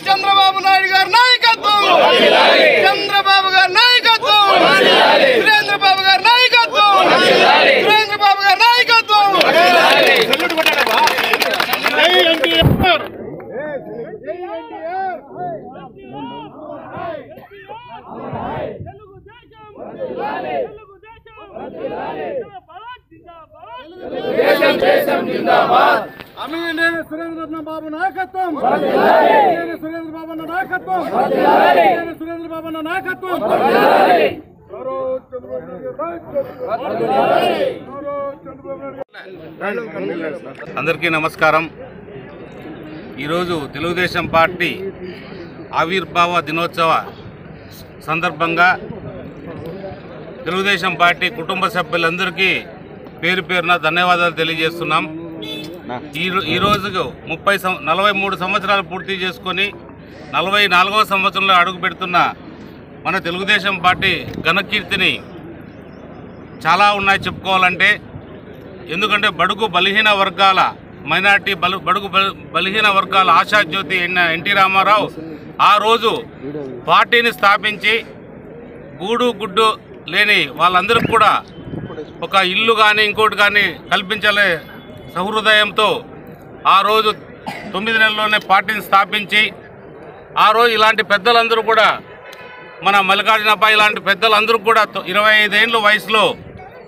చంద్రబాబు నాయుడు గారి నాయకత్వం, చంద్రబాబు గారి నాయకత్వం, సురేంద్రబాబు గారి నాయకత్వం, సురేంద్రబాబు గారి నాయకత్వం. సురేంద్రబాబు నాయకత్వం, సురేంద్రబాబు నాయకత్వం, సురేంద్రబాబు నాయకత్వం. అందరికీ నమస్కారం. ఈరోజు తెలుగుదేశం పార్టీ ఆవిర్భావ దినోత్సవ సందర్భంగా తెలుగుదేశం పార్టీ కుటుంబ సభ్యులందరికీ పేరు పేరున ధన్యవాదాలు తెలియజేస్తున్నాం. ఈరోజు 43 సంవత్సరాలు పూర్తి చేసుకొని 44వ సంవత్సరంలో అడుగు పెడుతున్న మన తెలుగుదేశం పార్టీ ఘనకీర్తిని చాలా ఉన్నాయి చెప్పుకోవాలంటే. ఎందుకంటే బడుగు బలహీన వర్గాల మైనార్టీ బడుగు బలహీన వర్గాల ఆశాజ్యోతి ఎన్టీ రామారావు ఆ రోజు పార్టీని స్థాపించి గూడు గుడ్డు లేని వాళ్ళందరికీ కూడా ఒక ఇల్లు కానీ ఇంకోటి కానీ కల్పించాలే సహృదయంతో ఆ రోజు 9 నెలల్లోనే పార్టీని స్థాపించి ఆ రోజు ఇలాంటి పెద్దలందరూ కూడా మన మల్లికార్జునపై ఇలాంటి పెద్దలందరూ కూడా 25 ఏళ్ళ వయసులో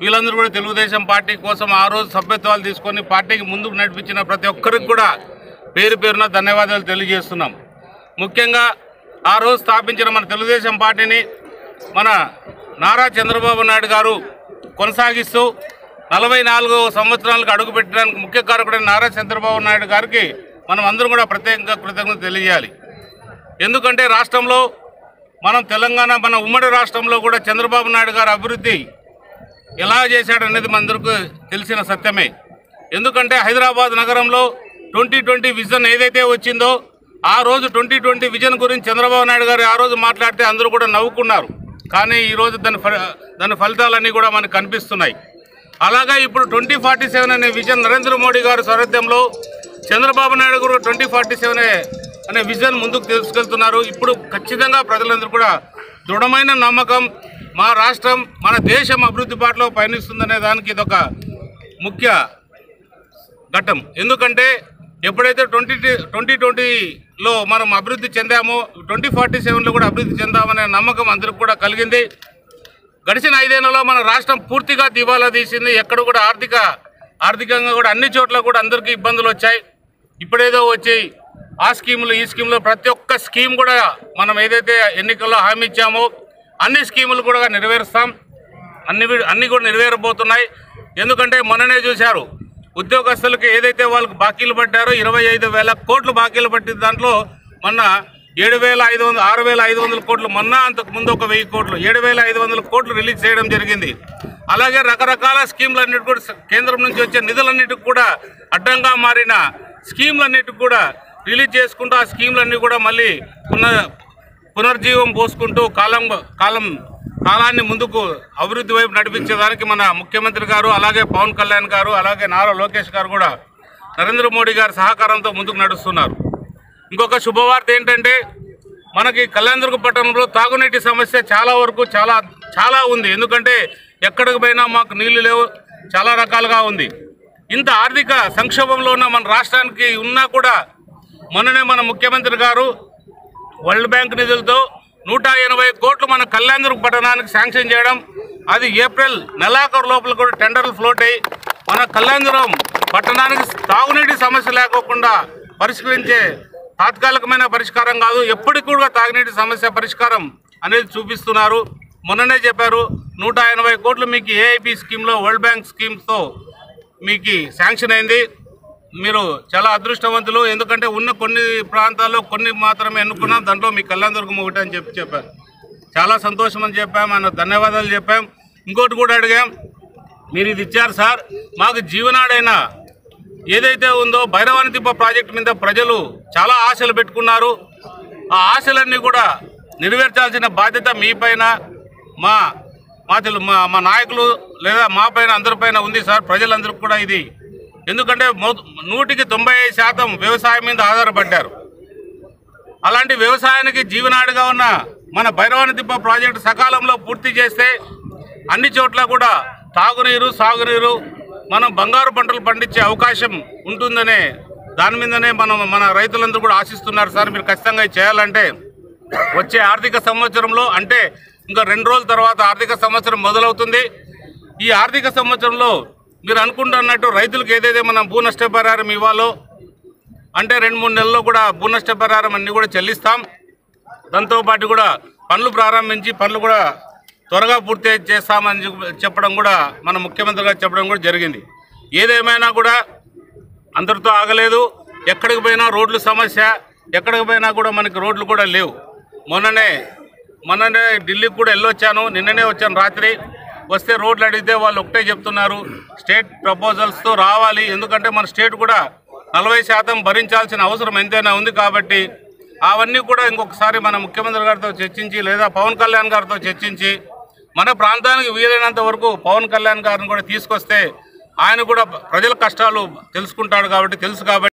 వీళ్ళందరూ కూడా తెలుగుదేశం పార్టీ కోసం ఆ రోజు సభ్యత్వాలు తీసుకొని పార్టీకి ముందుకు నడిపించిన ప్రతి ఒక్కరికి కూడా పేరు పేరున ధన్యవాదాలు తెలియజేస్తున్నాం. ముఖ్యంగా ఆ రోజు స్థాపించిన మన తెలుగుదేశం పార్టీని మన నారా చంద్రబాబు నాయుడు గారు కొనసాగిస్తూ 44 సంవత్సరాలకు అడుగుపెట్టడానికి ముఖ్య కారకుడైన నారా చంద్రబాబు నాయుడు గారికి మనం అందరం కూడా ప్రత్యేకంగా కృతజ్ఞత తెలియజేయాలి. ఎందుకంటే రాష్ట్రంలో మనం తెలంగాణ మన ఉమ్మడి రాష్ట్రంలో కూడా చంద్రబాబు నాయుడు గారు అభివృద్ధి ఎలా చేశాడనేది మనందరికీ తెలిసిన సత్యమే. ఎందుకంటే హైదరాబాద్ నగరంలో 2020 విజన్ ఏదైతే వచ్చిందో ఆ రోజు 2020 విజన్ గురించి చంద్రబాబు నాయుడు గారు ఆ రోజు మాట్లాడితే అందరూ కూడా నవ్వుకున్నారు. కానీ ఈరోజు దాని ఫలితాలన్నీ కూడా మనకు కనిపిస్తున్నాయి. అలాగే ఇప్పుడు 2047 అనే విజన్ నరేంద్ర మోడీ గారి సారథ్యంలో చంద్రబాబు నాయుడు గారు 2047 అనే విజన్ ముందుకు తీసుకెళ్తున్నారు. ఇప్పుడు ఖచ్చితంగా ప్రజలందరూ కూడా దృఢమైన నమ్మకం మా రాష్ట్రం మన దేశం అభివృద్ధి బాటలో పయనిస్తుందనే దానికి ఇదొక ముఖ్య ఘట్టం. ఎందుకంటే ఎప్పుడైతే 2020లో మనం అభివృద్ధి చెందామో 2047లో కూడా అభివృద్ధి చెందామనే నమ్మకం అందరికి కూడా కలిగింది. గడిచిన 5 ఏళ్లలో మన రాష్ట్రం పూర్తిగా దివాలా తీసింది. ఎక్కడ కూడా ఆర్థికంగా కూడా అన్ని చోట్ల కూడా అందరికీ ఇబ్బందులు వచ్చాయి. ఇప్పుడేదో వచ్చి ఆ స్కీములు ఈ స్కీములు ప్రతి ఒక్క స్కీమ్ కూడా మనం ఏదైతే ఎన్నికల్లో హామీ ఇచ్చామో అన్ని స్కీములు కూడా నెరవేరుస్తాం. అన్ని కూడా నెరవేరబోతున్నాయి. ఎందుకంటే మొన్ననే చూశారు ఉద్యోగస్తులకు ఏదైతే వాళ్ళకి బాకీలు పట్టారో 25,000 కోట్లు బాకీలు పట్టిన దాంట్లో మొన్న 6,500 కోట్లు, మొన్న అంతకుముందు ఒక 1000 కోట్లు 7,500 కోట్లు రిలీజ్ చేయడం జరిగింది. అలాగే రకరకాల స్కీమ్లన్నిటి కూడా కేంద్రం నుంచి వచ్చే నిధులన్నిటికి కూడా అడ్డంగా మారిన స్కీమ్లన్నిటికి కూడా రిలీజ్ చేసుకుంటూ ఆ స్కీమ్లన్నీ కూడా మళ్ళీ పునర్జీవం పోసుకుంటూ కాలాన్ని ముందుకు అభివృద్ధి వైపు నడిపించేదానికి మన ముఖ్యమంత్రి గారు అలాగే పవన్ కళ్యాణ్ గారు అలాగే నారా లోకేష్ గారు కూడా నరేంద్ర మోడీ గారి సహకారంతో ముందుకు నడుస్తున్నారు. ఇంకొక శుభవార్త ఏంటంటే మనకి కళ్యాణదుర్గ పట్టణంలో తాగునీటి సమస్య చాలా ఉంది. ఎందుకంటే ఎక్కడికి పోయినా మాకు నీళ్లు లేవు, చాలా రకాలుగా ఉంది. ఇంత ఆర్థిక సంక్షోభంలో ఉన్న మన రాష్ట్రానికి ఉన్నా కూడా మొన్ననే మన ముఖ్యమంత్రి గారు వరల్డ్ బ్యాంక్ నిధులతో 180 కోట్లు మన కళ్యాణదుర్గ పట్టణానికి శాంక్షన్ చేయడం, అది ఏప్రిల్ నెలాఖరు లోపల కూడా టెండర్లు ఫ్లోట్ అయ్యి మన కళ్యాణదుర్గం పట్టణానికి తాగునీటి సమస్య లేకోకుండా పరిష్కరించే తాత్కాలికమైన పరిష్కారం కాదు, ఎప్పటికి కూడా తాగునీటి సమస్య పరిష్కారం అనేది చూపిస్తున్నారు. మొన్ననే చెప్పారు 180 కోట్లు మీకు ఏఐపి స్కీమ్లో వరల్డ్ బ్యాంక్ స్కీమ్స్తో మీకు శాంక్షన్ అయింది. మీరు చాలా అదృష్టవంతులు. ఎందుకంటే ఉన్న కొన్ని ప్రాంతాల్లో కొన్ని మాత్రమే ఎన్నుకున్నాం, దాంట్లో మీ కళ్యాణదుర్గం ఒకటి అని చెప్పారు. చాలా సంతోషం అని చెప్పాం, ఆయన ధన్యవాదాలు చెప్పాం. ఇంకోటి కూడా అడిగాం, మీరు ఇది ఇచ్చారు సార్, మాకు జీవనాడైన ఏదైతే ఉందో భైరవానితిప్ప ప్రాజెక్టు మీద ప్రజలు చాలా ఆశలు పెట్టుకున్నారు. ఆ ఆశలన్నీ కూడా నెరవేర్చాల్సిన బాధ్యత మీ పైన, మా నాయకులు లేదా మా పైన అందరిపైన ఉంది సార్, ప్రజలందరికీ కూడా ఇది. ఎందుకంటే 100% వ్యవసాయం మీద ఆధారపడ్డారు. అలాంటి వ్యవసాయానికి జీవనాడిగా ఉన్న మన భైరవానితిప్ప ప్రాజెక్టు సకాలంలో పూర్తి చేస్తే అన్ని చోట్ల కూడా తాగునీరు, సాగునీరు, మనం బంగారు పంటలు పండించే అవకాశం ఉంటుందనే దాని మీదనే మన రైతులందరూ కూడా ఆశిస్తున్నారు సార్. మీరు ఖచ్చితంగా చేయాలంటే వచ్చే ఆర్థిక సంవత్సరంలో, అంటే ఇంకా 2 రోజుల తర్వాత ఆర్థిక సంవత్సరం మొదలవుతుంది. ఈ ఆర్థిక సంవత్సరంలో మీరు అనుకుంటున్నట్టు రైతులకు ఏదైతే మనం భూ నష్టపరిహారం ఇవ్వాలో, అంటే 2-3 నెలల్లో కూడా భూ నష్టపరిహారం అన్నీ కూడా చెల్లిస్తాం. దాంతోపాటు కూడా పనులు ప్రారంభించి పనులు కూడా త్వరగా పూర్తి చేస్తామని చెప్పడం కూడా మన ముఖ్యమంత్రి గారు చెప్పడం కూడా జరిగింది. ఏదేమైనా కూడా అందరితో ఆగలేదు. ఎక్కడికి పోయినా రోడ్లు సమస్య, ఎక్కడికి పోయినా కూడా మనకి రోడ్లు కూడా లేవు. మొన్ననే ఢిల్లీకి కూడా వెళ్ళొచ్చాను, నిన్ననే వచ్చాను రాత్రి. వస్తే రోడ్లు అడిగితే వాళ్ళు ఒకటే చెప్తున్నారు, స్టేట్ ప్రపోజల్స్తో రావాలి. ఎందుకంటే మన స్టేట్ కూడా 40% భరించాల్సిన అవసరం ఎంతైనా ఉంది. కాబట్టి అవన్నీ కూడా ఇంకొకసారి మన ముఖ్యమంత్రి గారితో చర్చించి లేదా పవన్ కళ్యాణ్ గారితో చర్చించి మన ప్రాంతానికి వీలైనంత వరకు పవన్ కళ్యాణ్ గారిని కూడా తీసుకొస్తే ఆయన కూడా ప్రజల కష్టాలు తెలుసుకుంటాడు కాబట్టి